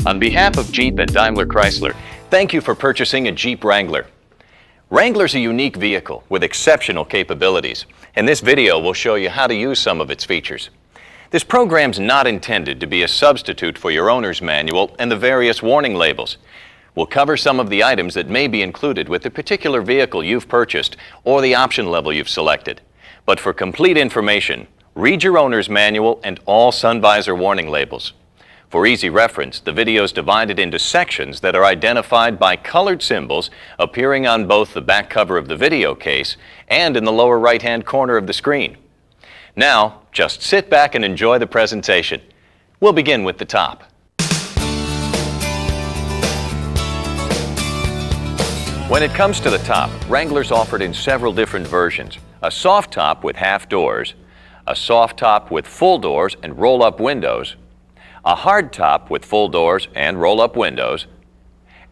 On behalf of Jeep and Daimler Chrysler, thank you for purchasing a Jeep Wrangler. Wrangler's a unique vehicle with exceptional capabilities, and this video will show you how to use some of its features. This program's not intended to be a substitute for your owner's manual and the various warning labels. We'll cover some of the items that may be included with the particular vehicle you've purchased or the option level you've selected. But for complete information, read your owner's manual and all sun visor warning labels. For easy reference, the video is divided into sections that are identified by colored symbols appearing on both the back cover of the video case and in the lower right-hand corner of the screen. Now, just sit back and enjoy the presentation. We'll begin with the top. When it comes to the top, Wrangler's offered in several different versions. A soft top with half doors, a soft top with full doors and roll-up windows, a hard top with full doors and roll-up windows,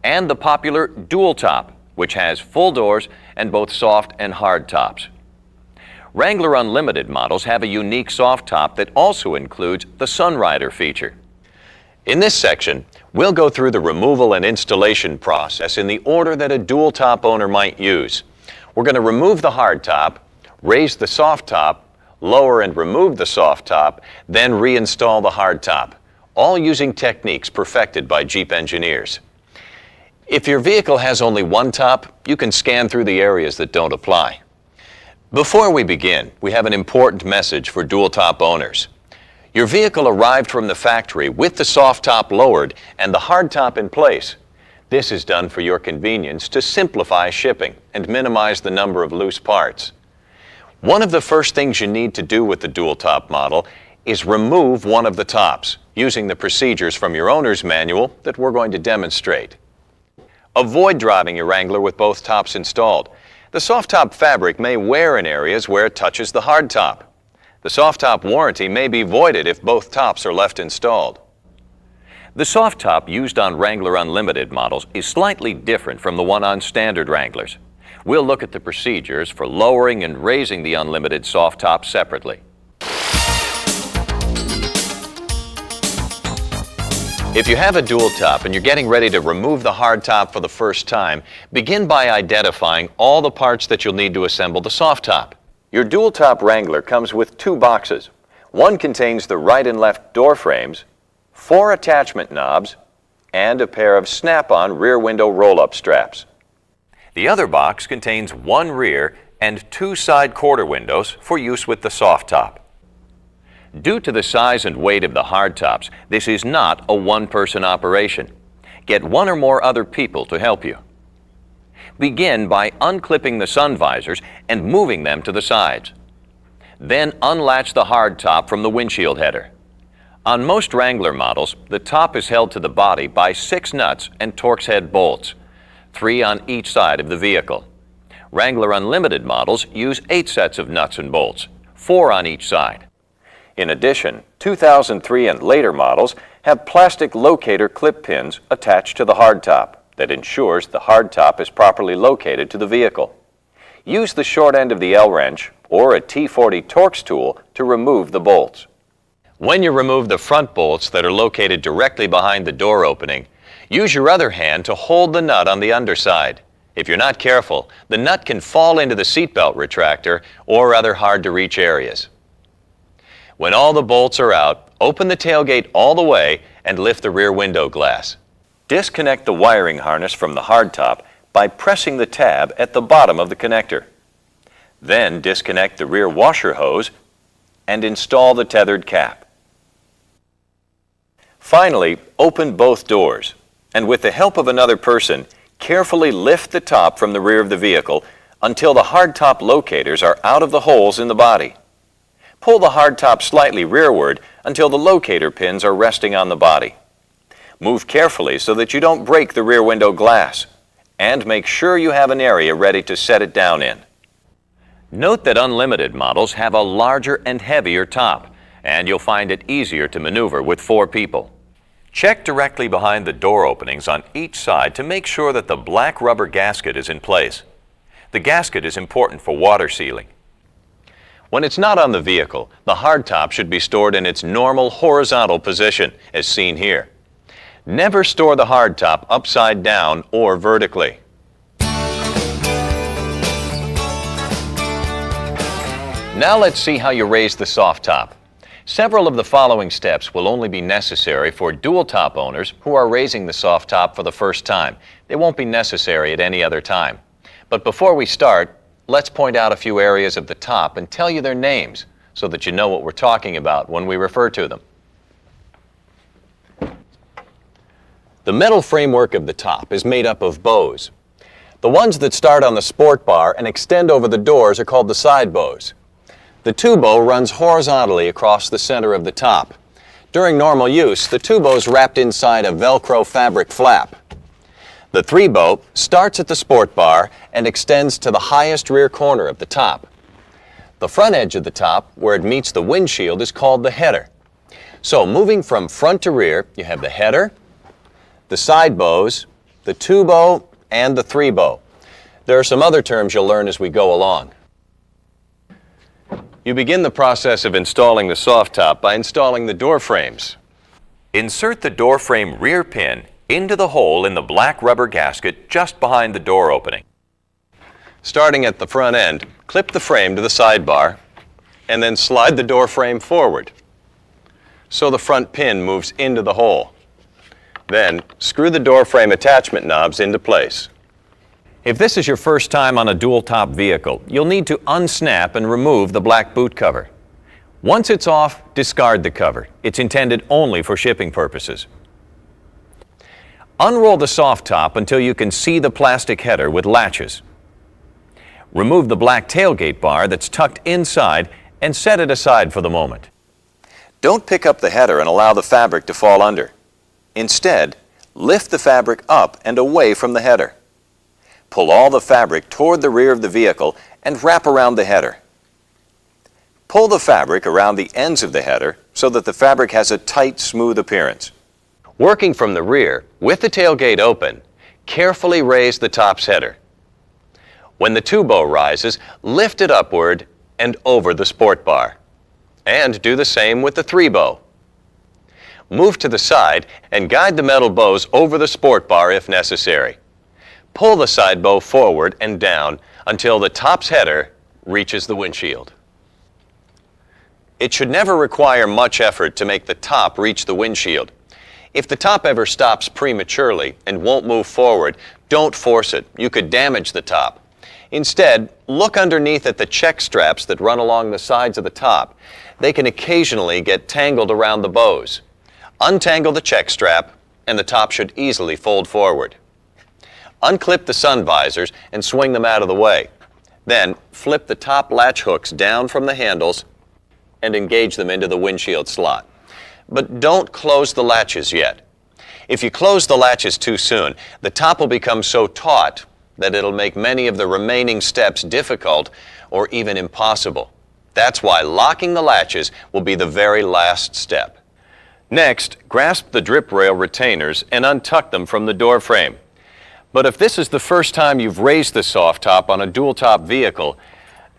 and the popular dual top, which has full doors and both soft and hard tops. Wrangler Unlimited models have a unique soft top that also includes the Sunrider feature. In this section, we'll go through the removal and installation process in the order that a dual top owner might use. We're going to remove the hard top, raise the soft top, lower and remove the soft top, then reinstall the hard top, all using techniques perfected by Jeep engineers. If your vehicle has only one top, you can scan through the areas that don't apply. Before we begin, we have an important message for dual top owners. Your vehicle arrived from the factory with the soft top lowered and the hard top in place. This is done for your convenience to simplify shipping and minimize the number of loose parts. One of the first things you need to do with the dual top model is remove one of the tops using the procedures from your owner's manual that we're going to demonstrate. Avoid driving your Wrangler with both tops installed. The soft top fabric may wear in areas where it touches the hard top. The soft top warranty may be voided if both tops are left installed. The soft top used on Wrangler Unlimited models is slightly different from the one on standard Wranglers. We'll look at the procedures for lowering and raising the Unlimited soft top separately. If you have a dual top and you're getting ready to remove the hard top for the first time, begin by identifying all the parts that you'll need to assemble the soft top. Your dual top Wrangler comes with two boxes. One contains the right and left door frames, 4 attachment knobs, and a pair of snap-on rear window roll-up straps. The other box contains 1 rear and 2 side quarter windows for use with the soft top. Due to the size and weight of the hard tops, this is not a one-person operation. Get 1 or more other people to help you. Begin by unclipping the sun visors and moving them to the sides. Then unlatch the hard top from the windshield header. On most Wrangler models, the top is held to the body by 6 nuts and Torx head bolts, 3 on each side of the vehicle. Wrangler Unlimited models use 8 sets of nuts and bolts, 4 on each side. In addition, 2003 and later models have plastic locator clip pins attached to the hard top that ensures the hard top is properly located to the vehicle. Use the short end of the L-wrench or a T40 Torx tool to remove the bolts. When you remove the front bolts that are located directly behind the door opening, use your other hand to hold the nut on the underside. If you're not careful, the nut can fall into the seatbelt retractor or other hard-to-reach areas. When all the bolts are out, open the tailgate all the way and lift the rear window glass. Disconnect the wiring harness from the hard top by pressing the tab at the bottom of the connector. Then disconnect the rear washer hose and install the tethered cap. Finally, open both doors and with the help of another person, carefully lift the top from the rear of the vehicle until the hard top locators are out of the holes in the body. Pull the hard top slightly rearward until the locator pins are resting on the body. Move carefully so that you don't break the rear window glass, and make sure you have an area ready to set it down in. Note that Unlimited models have a larger and heavier top, and you'll find it easier to maneuver with 4 people. Check directly behind the door openings on each side to make sure that the black rubber gasket is in place. The gasket is important for water sealing. When it's not on the vehicle, the hard top should be stored in its normal horizontal position, as seen here. Never store the hardtop upside down or vertically. Now let's see how you raise the soft top. Several of the following steps will only be necessary for dual top owners who are raising the soft top for the first time. They won't be necessary at any other time. But before we start, let's point out a few areas of the top and tell you their names so that you know what we're talking about when we refer to them. The metal framework of the top is made up of bows. The ones that start on the sport bar and extend over the doors are called the side bows. The two bow runs horizontally across the center of the top. During normal use, the two bows wrapped inside a Velcro fabric flap. The three bow starts at the sport bar and extends to the highest rear corner of the top. The front edge of the top, where it meets the windshield, is called the header. So moving from front to rear, you have the header, the side bows, the two bow, and the three bow. There are some other terms you'll learn as we go along. You begin the process of installing the soft top by installing the door frames. Insert the door frame rear pin into the hole in the black rubber gasket just behind the door opening. Starting at the front end, clip the frame to the side bar and then slide the door frame forward so the front pin moves into the hole. Then screw the door frame attachment knobs into place. If this is your first time on a dual-top vehicle, you'll need to unsnap and remove the black boot cover. Once it's off, discard the cover. It's intended only for shipping purposes. Unroll the soft top until you can see the plastic header with latches. Remove the black tailgate bar that's tucked inside and set it aside for the moment. Don't pick up the header and allow the fabric to fall under. Instead, lift the fabric up and away from the header. Pull all the fabric toward the rear of the vehicle and wrap around the header. Pull the fabric around the ends of the header so that the fabric has a tight, smooth appearance. Working from the rear, with the tailgate open, carefully raise the top's header. When the two bow rises, lift it upward and over the sport bar. And do the same with the three bow. Move to the side and guide the metal bows over the sport bar if necessary. Pull the side bow forward and down until the top's header reaches the windshield. It should never require much effort to make the top reach the windshield. If the top ever stops prematurely and won't move forward, don't force it. You could damage the top. Instead, look underneath at the check straps that run along the sides of the top. They can occasionally get tangled around the bows. Untangle the check strap and the top should easily fold forward. Unclip the sun visors and swing them out of the way. Then flip the top latch hooks down from the handles and engage them into the windshield slot. But don't close the latches yet. If you close the latches too soon, the top will become so taut that it'll make many of the remaining steps difficult or even impossible. That's why locking the latches will be the very last step. Next, grasp the drip rail retainers and untuck them from the door frame. But if this is the first time you've raised the soft top on a dual-top vehicle,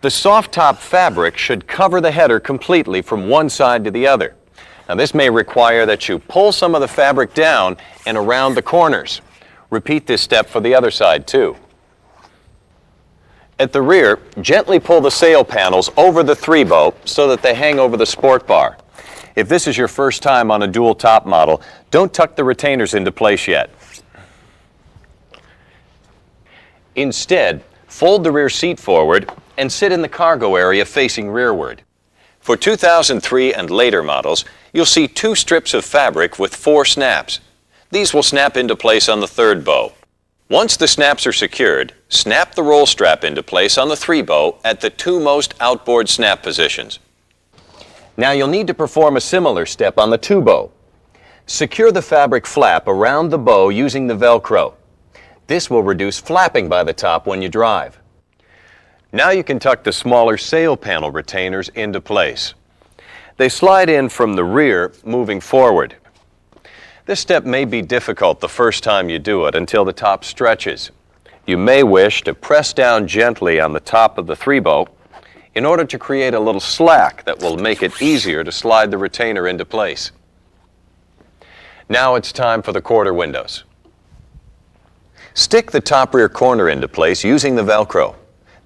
the soft top fabric should cover the header completely from one side to the other. Now this may require that you pull some of the fabric down and around the corners. Repeat this step for the other side too. At the rear, gently pull the sail panels over the three bow so that they hang over the sport bar. If this is your first time on a dual-top model, don't tuck the retainers into place yet. Instead, fold the rear seat forward and sit in the cargo area facing rearward. For 2003 and later models, you'll see two strips of fabric with 4 snaps. These will snap into place on the third bow. Once the snaps are secured, snap the roll strap into place on the three bow at the two most outboard snap positions. Now you'll need to perform a similar step on the two bow. Secure the fabric flap around the bow using the Velcro. This will reduce flapping by the top when you drive. Now you can tuck the smaller sail panel retainers into place. They slide in from the rear, moving forward. This step may be difficult the first time you do it until the top stretches. You may wish to press down gently on the top of the three bow in order to create a little slack that will make it easier to slide the retainer into place. Now it's time for the quarter windows. Stick the top rear corner into place using the Velcro.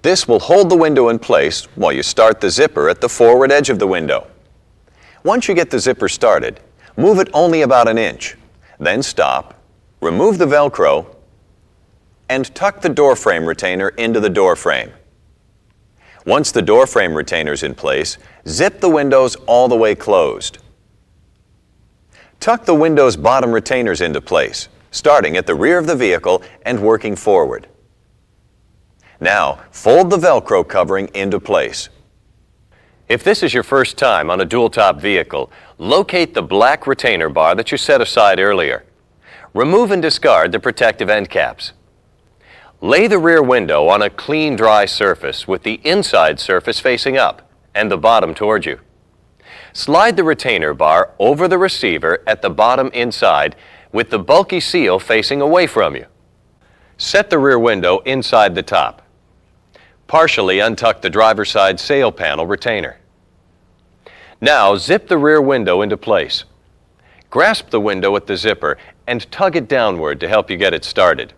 This will hold the window in place while you start the zipper at the forward edge of the window. Once you get the zipper started, move it only about an inch. Then stop, remove the Velcro, and tuck the door frame retainer into the door frame. Once the door frame retainer is in place, zip the windows all the way closed. Tuck the window's bottom retainers into place, starting at the rear of the vehicle and working forward. Now, fold the Velcro covering into place. If this is your first time on a dual-top vehicle, locate the black retainer bar that you set aside earlier. Remove and discard the protective end caps. Lay the rear window on a clean, dry surface with the inside surface facing up and the bottom toward you. Slide the retainer bar over the receiver at the bottom inside with the bulky seal facing away from you. Set the rear window inside the top. Partially untuck the driver's side sail panel retainer. Now zip the rear window into place. Grasp the window at the zipper and tug it downward to help you get it started.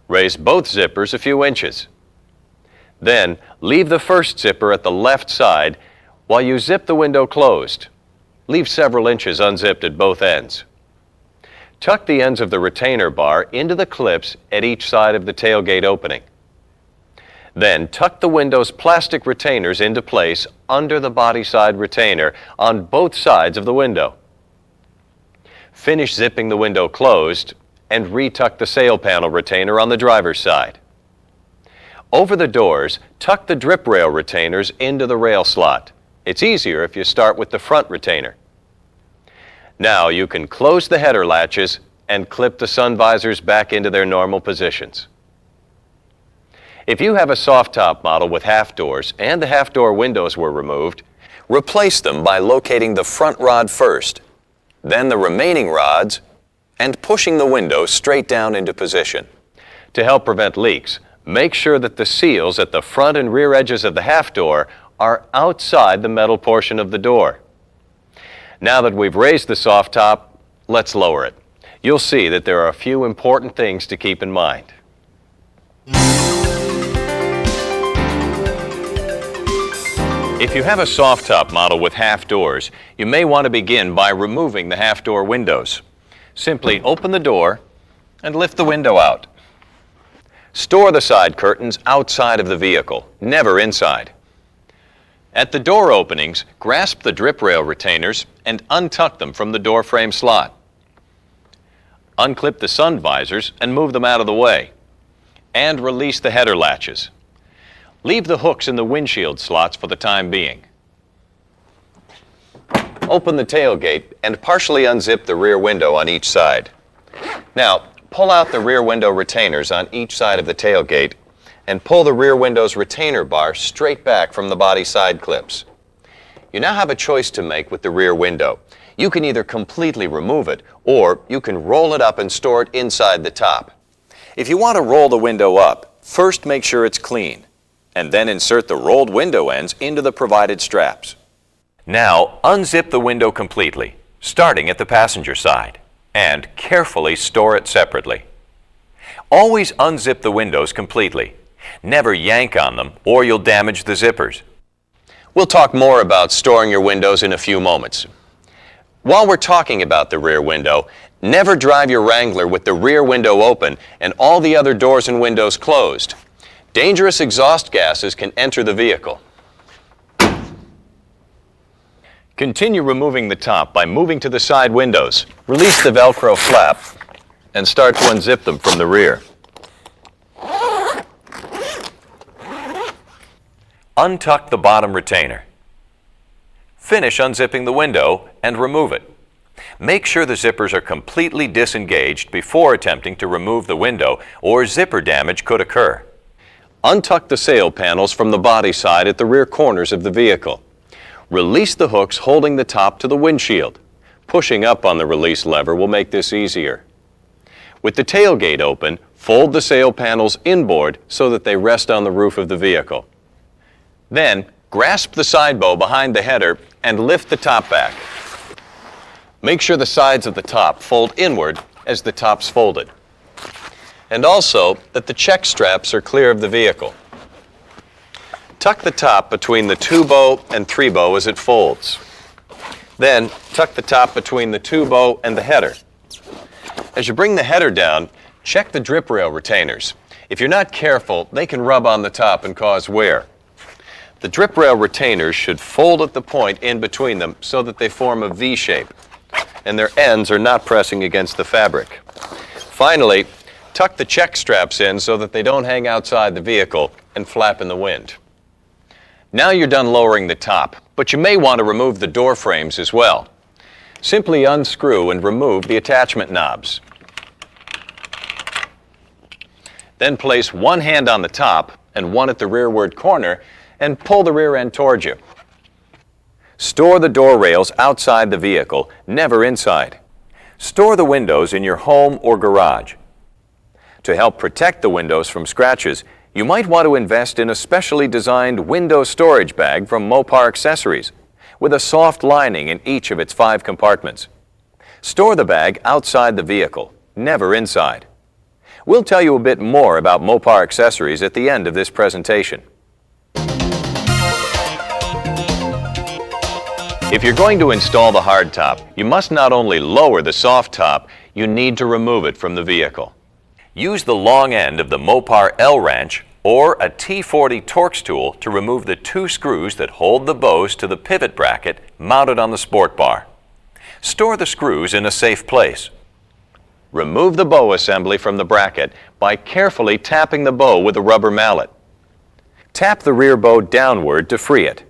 Raise both zippers a few inches. Then leave the first zipper at the left side while you zip the window closed. Leave several inches unzipped at both ends. Tuck the ends of the retainer bar into the clips at each side of the tailgate opening. Then tuck the window's plastic retainers into place under the body side retainer on both sides of the window. Finish zipping the window closed and retuck the sail panel retainer on the driver's side. Over the doors, tuck the drip rail retainers into the rail slot. It's easier if you start with the front retainer. Now you can close the header latches and clip the sun visors back into their normal positions. If you have a soft top model with half doors and the half door windows were removed, replace them by locating the front rod first, then the remaining rods, and pushing the window straight down into position. To help prevent leaks, make sure that the seals at the front and rear edges of the half door are outside the metal portion of the door. Now that we've raised the soft top, let's lower it. You'll see that there are a few important things to keep in mind. If you have a soft top model with half doors, you may want to begin by removing the half door windows. Simply open the door and lift the window out. Store the side curtains outside of the vehicle, never inside. At the door openings, grasp the drip rail retainers and untuck them from the door frame slot. Unclip the sun visors and move them out of the way. And release the header latches. Leave the hooks in the windshield slots for the time being. Open the tailgate and partially unzip the rear window on each side. Now, pull out the rear window retainers on each side of the tailgate and pull the rear window's retainer bar straight back from the body side clips. You now have a choice to make with the rear window. You can either completely remove it or you can roll it up and store it inside the top. If you want to roll the window up, first make sure it's clean, and then insert the rolled window ends into the provided straps. Now unzip the window completely, starting at the passenger side, and carefully store it separately. Always unzip the windows completely. Never yank on them or you'll damage the zippers. We'll talk more about storing your windows in a few moments. While we're talking about the rear window, never drive your Wrangler with the rear window open and all the other doors and windows closed. Dangerous exhaust gases can enter the vehicle. Continue removing the top by moving to the side windows. Release the Velcro flap and start to unzip them from the rear. Untuck the bottom retainer. Finish unzipping the window and remove it. Make sure the zippers are completely disengaged before attempting to remove the window, or zipper damage could occur. Untuck the sail panels from the body side at the rear corners of the vehicle. Release the hooks holding the top to the windshield. Pushing up on the release lever will make this easier. With the tailgate open, fold the sail panels inboard so that they rest on the roof of the vehicle. Then, grasp the side bow behind the header and lift the top back. Make sure the sides of the top fold inward as the top's folded. And also that the check straps are clear of the vehicle. Tuck the top between the 2-bow and 3-bow as it folds. Then tuck the top between the 2-bow and the header. As you bring the header down, check the drip rail retainers. If you're not careful, they can rub on the top and cause wear. The drip rail retainers should fold at the point in between them so that they form a V shape, and their ends are not pressing against the fabric. Finally, tuck the check straps in so that they don't hang outside the vehicle and flap in the wind. Now you're done lowering the top, but you may want to remove the door frames as well. Simply unscrew and remove the attachment knobs. Then place one hand on the top and one at the rearward corner and pull the rear end towards you. Store the door rails outside the vehicle, never inside. Store the windows in your home or garage. To help protect the windows from scratches, you might want to invest in a specially designed window storage bag from Mopar Accessories, with a soft lining in each of its 5 compartments. Store the bag outside the vehicle, never inside. We'll tell you a bit more about Mopar Accessories at the end of this presentation. If you're going to install the hardtop, you must not only lower the soft top, you need to remove it from the vehicle. Use the long end of the Mopar L-wrench or a T40 Torx tool to remove the 2 screws that hold the bows to the pivot bracket mounted on the sport bar. Store the screws in a safe place. Remove the bow assembly from the bracket by carefully tapping the bow with a rubber mallet. Tap the rear bow downward to free it.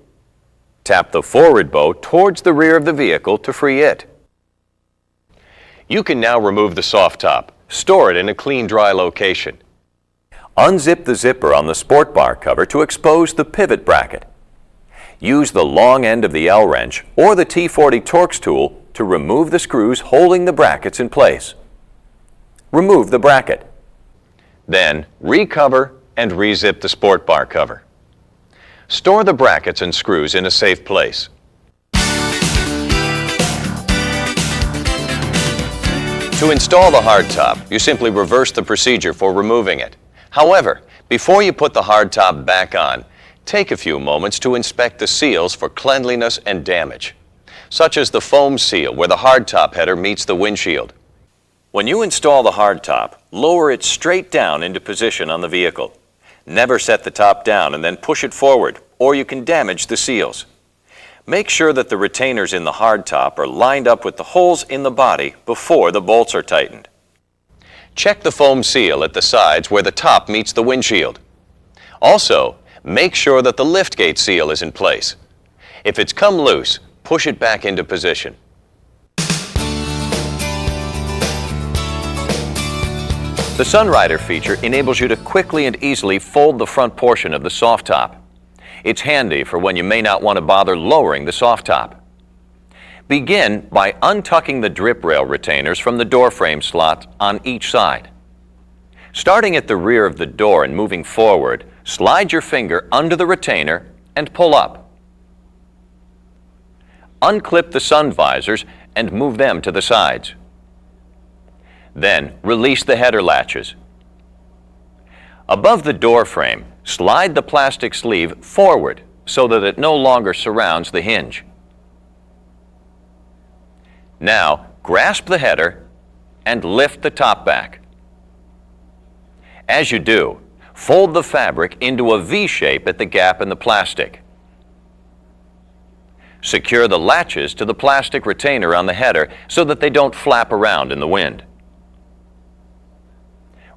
Tap the forward bow towards the rear of the vehicle to free it. You can now remove the soft top. Store it in a clean, dry location. Unzip the zipper on the sport bar cover to expose the pivot bracket. Use the long end of the L-wrench or the T40 Torx tool to remove the screws holding the brackets in place. Remove the bracket. Then recover and re-zip the sport bar cover. Store the brackets and screws in a safe place. To install the hardtop, you simply reverse the procedure for removing it. However, before you put the hardtop back on, take a few moments to inspect the seals for cleanliness and damage, such as the foam seal where the hardtop header meets the windshield. When you install the hardtop, lower it straight down into position on the vehicle. Never set the top down and then push it forward, or you can damage the seals. Make sure that the retainers in the hardtop are lined up with the holes in the body before the bolts are tightened. Check the foam seal at the sides where the top meets the windshield. Also, make sure that the liftgate seal is in place. If it's come loose, push it back into position. The Sunrider feature enables you to quickly and easily fold the front portion of the soft top. It's handy for when you may not want to bother lowering the soft top. Begin by untucking the drip rail retainers from the door frame slot on each side. Starting at the rear of the door and moving forward, slide your finger under the retainer and pull up. Unclip the sun visors and move them to the sides. Then release the header latches. Above the door frame, slide the plastic sleeve forward so that it no longer surrounds the hinge. Now, grasp the header and lift the top back. As you do, fold the fabric into a V shape at the gap in the plastic. Secure the latches to the plastic retainer on the header so that they don't flap around in the wind.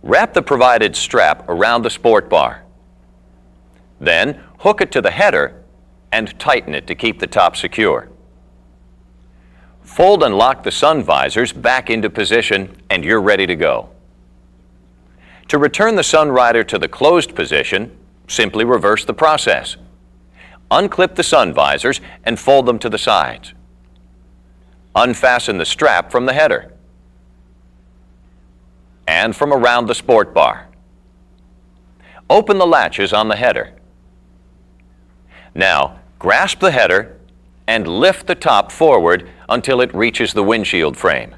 Wrap the provided strap around the sport bar. Then hook it to the header and tighten it to keep the top secure. Fold and lock the sun visors back into position and you're ready to go. To return the Sunrider to the closed position, simply reverse the process. Unclip the sun visors and fold them to the sides. Unfasten the strap from the header and from around the sport bar. Open the latches on the header. Now, grasp the header and lift the top forward until it reaches the windshield frame.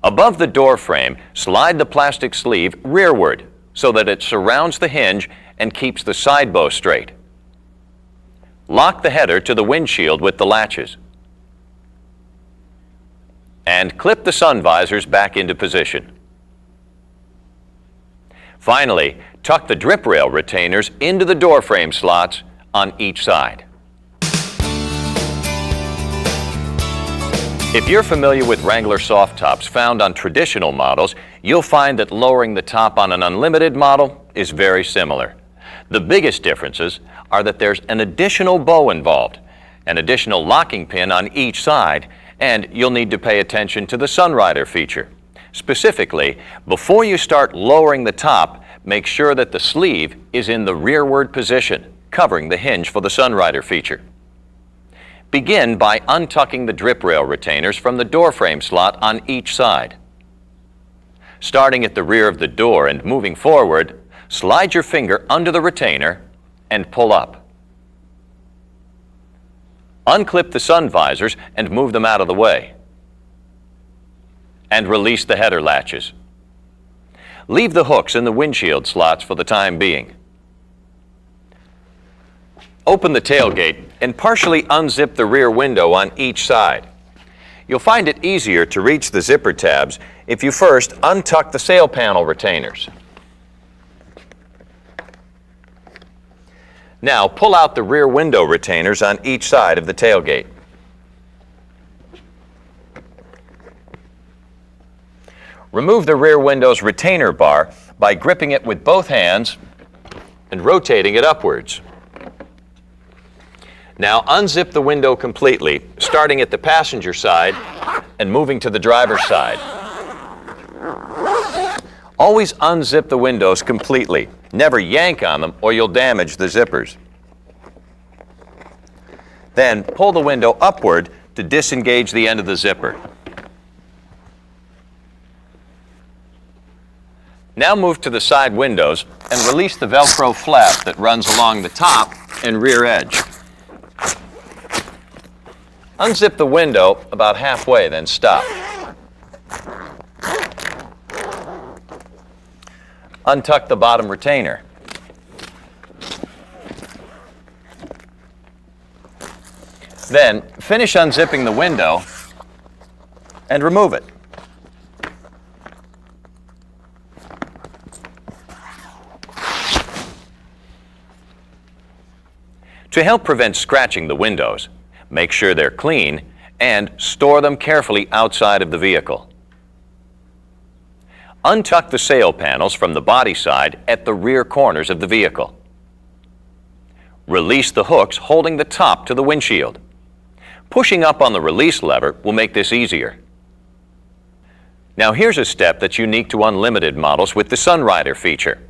Above the door frame, slide the plastic sleeve rearward so that it surrounds the hinge and keeps the side bow straight. Lock the header to the windshield with the latches. And clip the sun visors back into position. Finally, tuck the drip rail retainers into the door frame slots on each side. If you're familiar with Wrangler soft tops found on traditional models, you'll find that lowering the top on an unlimited model is very similar. The biggest differences are that there's an additional bow involved, an additional locking pin on each side, and you'll need to pay attention to the Sunrider feature. Specifically, before you start lowering the top, make sure that the sleeve is in the rearward position, covering the hinge for the Sunrider feature. Begin by untucking the drip rail retainers from the door frame slot on each side. Starting at the rear of the door and moving forward, slide your finger under the retainer and pull up. Unclip the sun visors and move them out of the way. And release the header latches. Leave the hooks in the windshield slots for the time being. Open the tailgate and partially unzip the rear window on each side. You'll find it easier to reach the zipper tabs if you first untuck the sail panel retainers. Now pull out the rear window retainers on each side of the tailgate. Remove the rear window's retainer bar by gripping it with both hands and rotating it upwards. Now unzip the window completely, starting at the passenger side and moving to the driver's side. Always unzip the windows completely. Never yank on them or you'll damage the zippers. Then pull the window upward to disengage the end of the zipper. Now move to the side windows and release the Velcro flap that runs along the top and rear edge. Unzip the window about halfway, then stop. Untuck the bottom retainer. Then finish unzipping the window and remove it. To help prevent scratching the windows, make sure they're clean and store them carefully outside of the vehicle. Untuck the sail panels from the body side at the rear corners of the vehicle. Release the hooks holding the top to the windshield. Pushing up on the release lever will make this easier. Now here's a step that's unique to unlimited models with the Sunrider feature.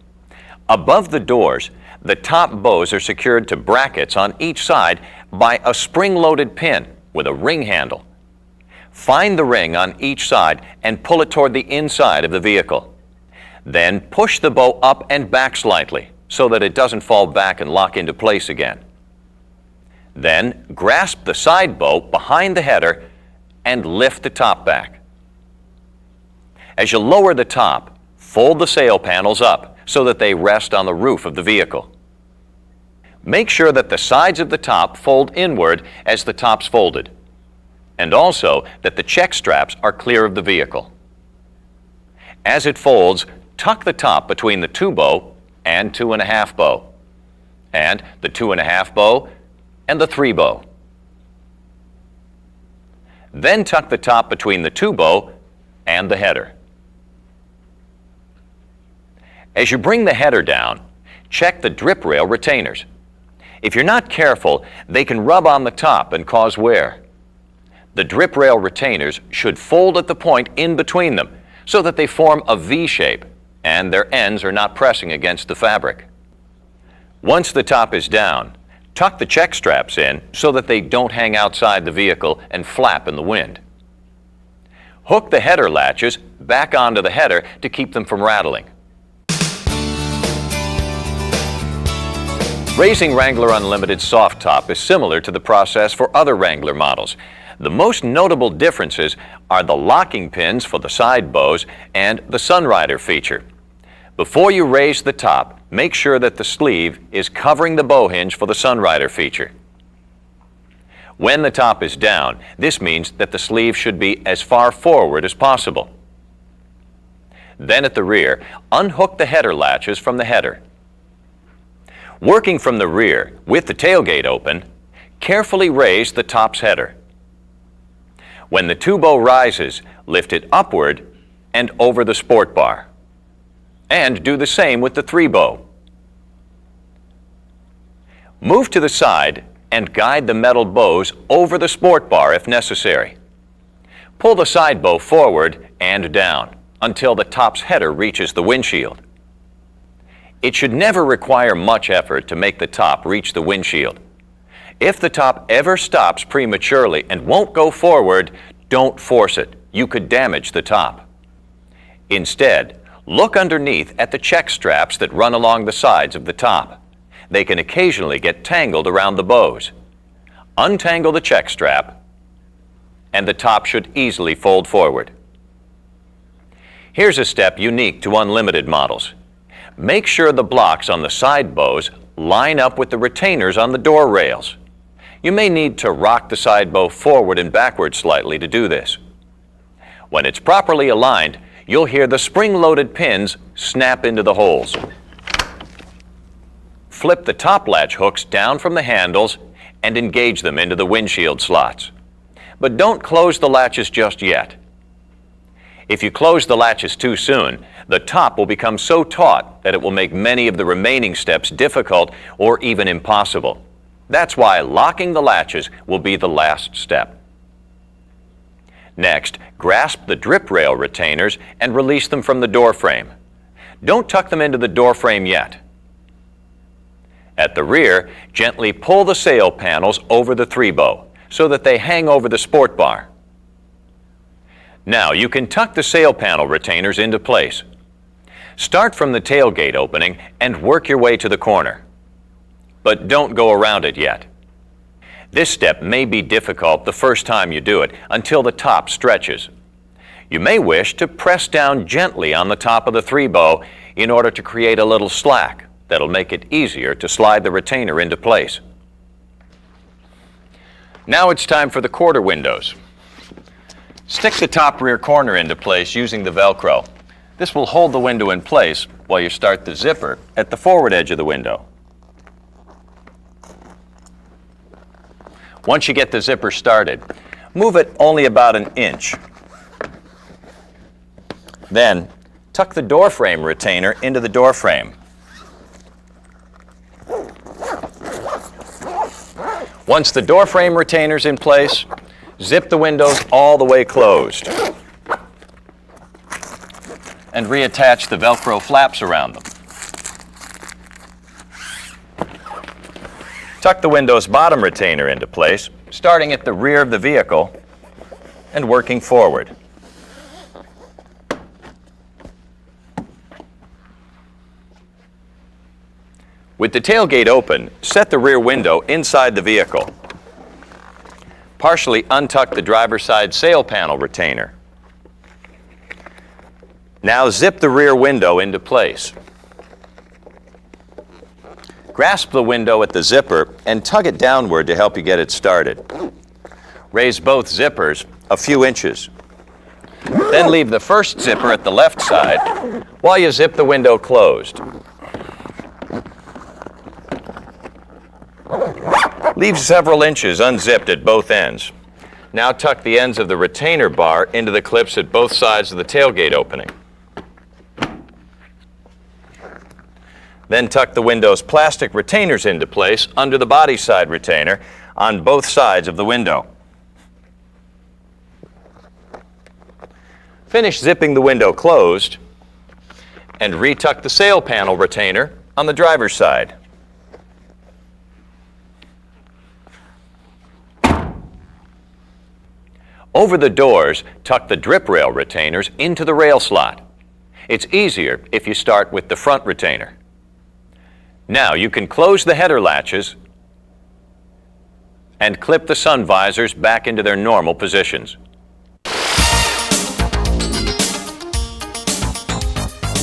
Above the doors, the top bows are secured to brackets on each side by a spring-loaded pin with a ring handle. Find the ring on each side and pull it toward the inside of the vehicle. Then push the bow up and back slightly so that it doesn't fall back and lock into place again. Then grasp the side bow behind the header and lift the top back. As you lower the top, fold the sail panels up so that they rest on the roof of the vehicle. Make sure that the sides of the top fold inward as the top's folded, and also that the check straps are clear of the vehicle. As it folds, tuck the top between the 2 bow and 2.5 bow, and the 2.5 bow and the 3 bow. Then tuck the top between the 2 bow and the header. As you bring the header down, check the drip rail retainers. If you're not careful, they can rub on the top and cause wear. The drip rail retainers should fold at the point in between them so that they form a V shape and their ends are not pressing against the fabric. Once the top is down, tuck the check straps in so that they don't hang outside the vehicle and flap in the wind. Hook the header latches back onto the header to keep them from rattling. Raising Wrangler Unlimited soft top is similar to the process for other Wrangler models. The most notable differences are the locking pins for the side bows and the Sunrider feature. Before you raise the top, make sure that the sleeve is covering the bow hinge for the Sunrider feature. When the top is down, this means that the sleeve should be as far forward as possible. Then at the rear, unhook the header latches from the header. Working from the rear with the tailgate open, carefully raise the top's header. When the two-bow rises, lift it upward and over the sport bar. And do the same with the three-bow. Move to the side and guide the metal bows over the sport bar if necessary. Pull the side bow forward and down until the top's header reaches the windshield. It should never require much effort to make the top reach the windshield. If the top ever stops prematurely and won't go forward, don't force it. You could damage the top. Instead, look underneath at the check straps that run along the sides of the top. They can occasionally get tangled around the bows. Untangle the check strap, and the top should easily fold forward. Here's a step unique to Unlimited models. Make sure the blocks on the side bows line up with the retainers on the door rails. You may need to rock the side bow forward and backward slightly to do this. When it's properly aligned, you'll hear the spring-loaded pins snap into the holes. Flip the top latch hooks down from the handles and engage them into the windshield slots. But don't close the latches just yet. If you close the latches too soon, the top will become so taut that it will make many of the remaining steps difficult or even impossible. That's why locking the latches will be the last step. Next, grasp the drip rail retainers and release them from the door frame. Don't tuck them into the door frame yet. At the rear, gently pull the sail panels over the three-bow so that they hang over the sport bar. Now you can tuck the sail panel retainers into place. Start from the tailgate opening and work your way to the corner. But don't go around it yet. This step may be difficult the first time you do it until the top stretches. You may wish to press down gently on the top of the three-bow in order to create a little slack that'll make it easier to slide the retainer into place. Now it's time for the quarter windows. Stick the top rear corner into place using the Velcro. This will hold the window in place while you start the zipper at the forward edge of the window. Once you get the zipper started, move it only about an inch. Then, tuck the door frame retainer into the door frame. Once the door frame retainer's in place, zip the windows all the way closed and reattach the Velcro flaps around them. Tuck the window's bottom retainer into place, starting at the rear of the vehicle and working forward. With the tailgate open, set the rear window inside the vehicle. Partially untuck the driver's side sail panel retainer. Now zip the rear window into place. Grasp the window at the zipper and tug it downward to help you get it started. Raise both zippers a few inches. Then leave the first zipper at the left side while you zip the window closed. Leave several inches unzipped at both ends. Now tuck the ends of the retainer bar into the clips at both sides of the tailgate opening. Then tuck the window's plastic retainers into place under the body side retainer on both sides of the window. Finish zipping the window closed and retuck the sail panel retainer on the driver's side. Over the doors, tuck the drip rail retainers into the rail slot. It's easier if you start with the front retainer. Now you can close the header latches and clip the sun visors back into their normal positions.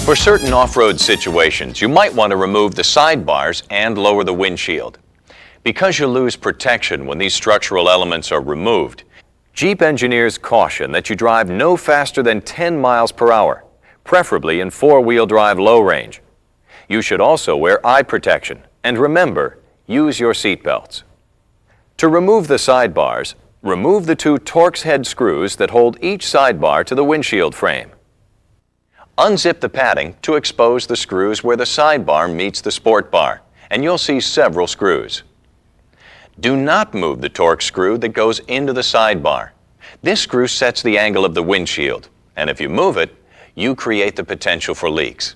For certain off-road situations, you might want to remove the sidebars and lower the windshield. Because you lose protection when these structural elements are removed, Jeep engineers caution that you drive no faster than 10 miles per hour, preferably in four-wheel drive low range. You should also wear eye protection, and remember, use your seat belts. To remove the sidebars, remove the two Torx head screws that hold each sidebar to the windshield frame. Unzip the padding to expose the screws where the sidebar meets the sport bar, and you'll see several screws. Do not move the Torx screw that goes into the sidebar. This screw sets the angle of the windshield, and if you move it, you create the potential for leaks.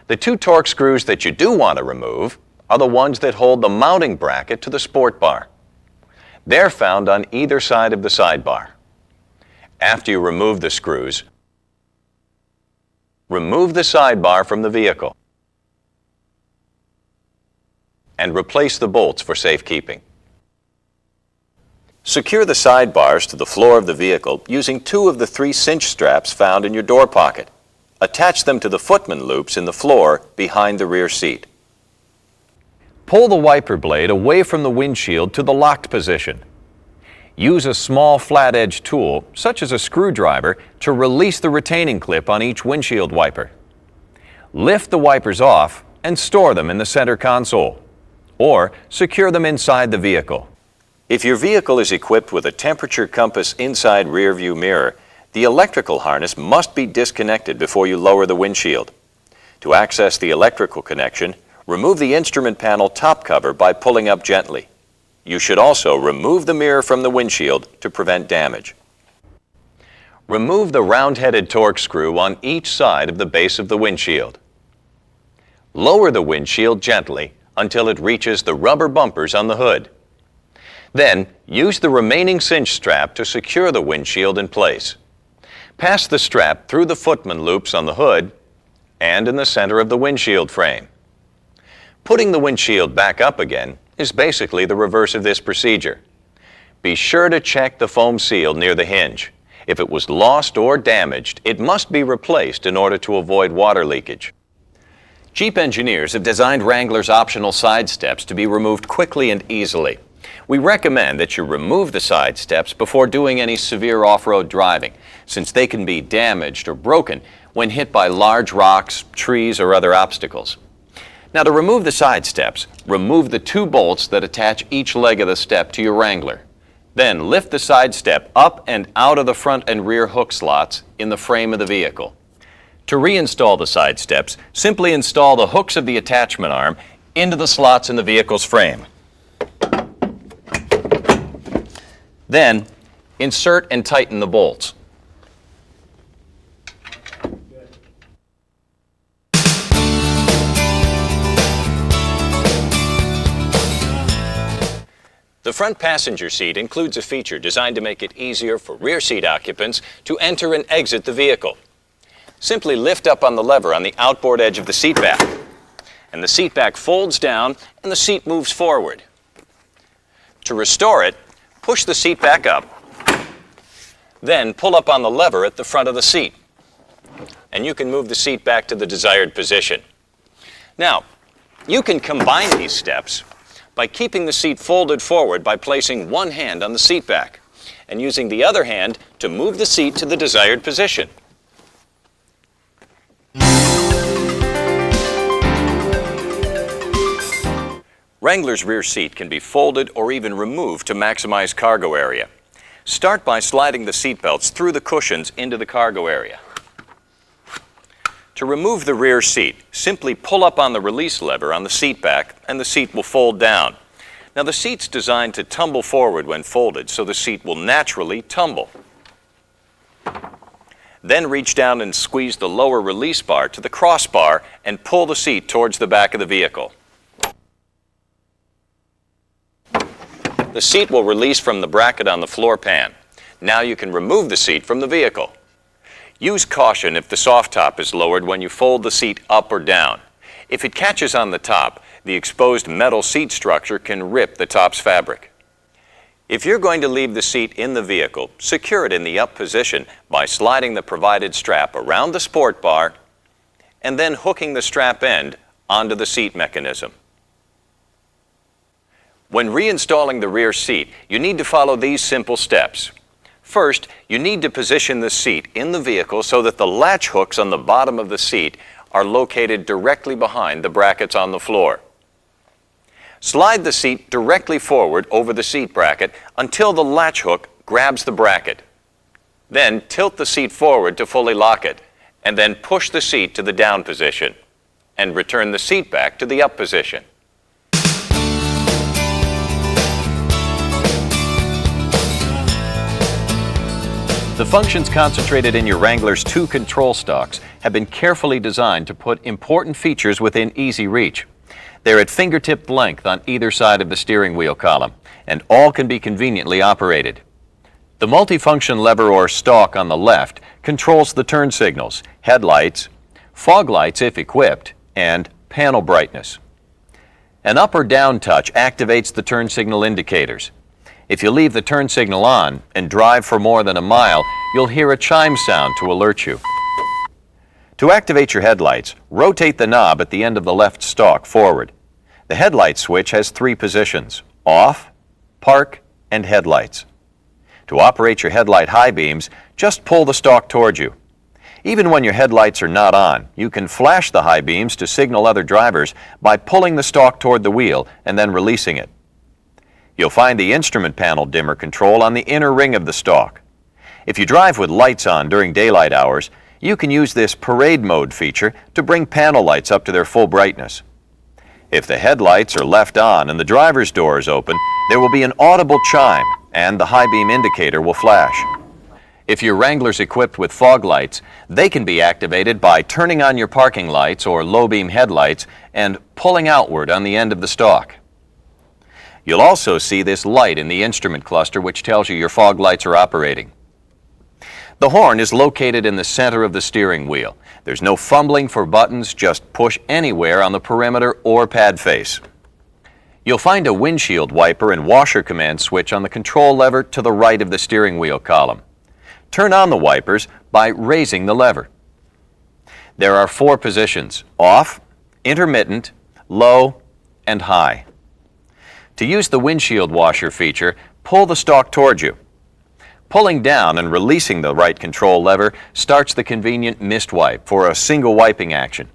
The two Torx screws that you do want to remove are the ones that hold the mounting bracket to the sport bar. They're found on either side of the sidebar. After you remove the screws, remove the sidebar from the vehicle and replace the bolts for safekeeping. Secure the sidebars to the floor of the vehicle using two of the 3 cinch straps found in your door pocket. Attach them to the footman loops in the floor behind the rear seat. Pull the wiper blade away from the windshield to the locked position. Use a small flat-edged tool, such as a screwdriver, to release the retaining clip on each windshield wiper. Lift the wipers off and store them in the center console, or secure them inside the vehicle. If your vehicle is equipped with a temperature compass inside rear view mirror, the electrical harness must be disconnected before you lower the windshield. To access the electrical connection, remove the instrument panel top cover by pulling up gently. You should also remove the mirror from the windshield to prevent damage. Remove the round-headed Torx screw on each side of the base of the windshield. Lower the windshield gently until it reaches the rubber bumpers on the hood. Then, use the remaining cinch strap to secure the windshield in place. Pass the strap through the footman loops on the hood and in the center of the windshield frame. Putting the windshield back up again is basically the reverse of this procedure. Be sure to check the foam seal near the hinge. If it was lost or damaged, it must be replaced in order to avoid water leakage. Jeep engineers have designed Wrangler's optional side steps to be removed quickly and easily. We recommend that you remove the side steps before doing any severe off-road driving, since they can be damaged or broken when hit by large rocks, trees, or other obstacles. Now, to remove the side steps, remove the 2 bolts that attach each leg of the step to your Wrangler. Then lift the side step up and out of the front and rear hook slots in the frame of the vehicle. To reinstall the side steps, simply install the hooks of the attachment arm into the slots in the vehicle's frame. Then, insert and tighten the bolts. The front passenger seat includes a feature designed to make it easier for rear seat occupants to enter and exit the vehicle. Simply lift up on the lever on the outboard edge of the seat back, and the seat back folds down and the seat moves forward. To restore it, push the seat back up, then pull up on the lever at the front of the seat, and you can move the seat back to the desired position. Now, you can combine these steps by keeping the seat folded forward by placing one hand on the seat back and using the other hand to move the seat to the desired position. Wrangler's rear seat can be folded or even removed to maximize cargo area. Start by sliding the seat belts through the cushions into the cargo area. To remove the rear seat, simply pull up on the release lever on the seat back and the seat will fold down. Now, the seat's designed to tumble forward when folded, so the seat will naturally tumble. Then reach down and squeeze the lower release bar to the crossbar and pull the seat towards the back of the vehicle. The seat will release from the bracket on the floor pan. Now you can remove the seat from the vehicle. Use caution if the soft top is lowered when you fold the seat up or down. If it catches on the top, the exposed metal seat structure can rip the top's fabric. If you're going to leave the seat in the vehicle, secure it in the up position by sliding the provided strap around the sport bar and then hooking the strap end onto the seat mechanism. When reinstalling the rear seat, you need to follow these simple steps. First, you need to position the seat in the vehicle so that the latch hooks on the bottom of the seat are located directly behind the brackets on the floor. Slide the seat directly forward over the seat bracket until the latch hook grabs the bracket. Then tilt the seat forward to fully lock it, and then push the seat to the down position, and return the seat back to the up position. The functions concentrated in your Wrangler's 2 control stalks have been carefully designed to put important features within easy reach. They're at fingertip length on either side of the steering wheel column, and all can be conveniently operated. The multifunction lever or stalk on the left controls the turn signals, headlights, fog lights if equipped, and panel brightness. An up or down touch activates the turn signal indicators. If you leave the turn signal on and drive for more than a mile, you'll hear a chime sound to alert you. To activate your headlights, rotate the knob at the end of the left stalk forward. The headlight switch has 3 positions: off, park, and headlights. To operate your headlight high beams, just pull the stalk towards you. Even when your headlights are not on, you can flash the high beams to signal other drivers by pulling the stalk toward the wheel and then releasing it. You'll find the instrument panel dimmer control on the inner ring of the stalk. If you drive with lights on during daylight hours, you can use this parade mode feature to bring panel lights up to their full brightness. If the headlights are left on and the driver's door is open, there will be an audible chime and the high beam indicator will flash. If your Wrangler's equipped with fog lights, they can be activated by turning on your parking lights or low beam headlights and pulling outward on the end of the stalk. You'll also see this light in the instrument cluster which tells you your fog lights are operating. The horn is located in the center of the steering wheel. There's no fumbling for buttons, just push anywhere on the perimeter or pad face. You'll find a windshield wiper and washer command switch on the control lever to the right of the steering wheel column. Turn on the wipers by raising the lever. There are 4 positions: off, intermittent, low, and high. To use the windshield washer feature, pull the stalk towards you. Pulling down and releasing the right control lever starts the convenient mist wipe for a single wiping action.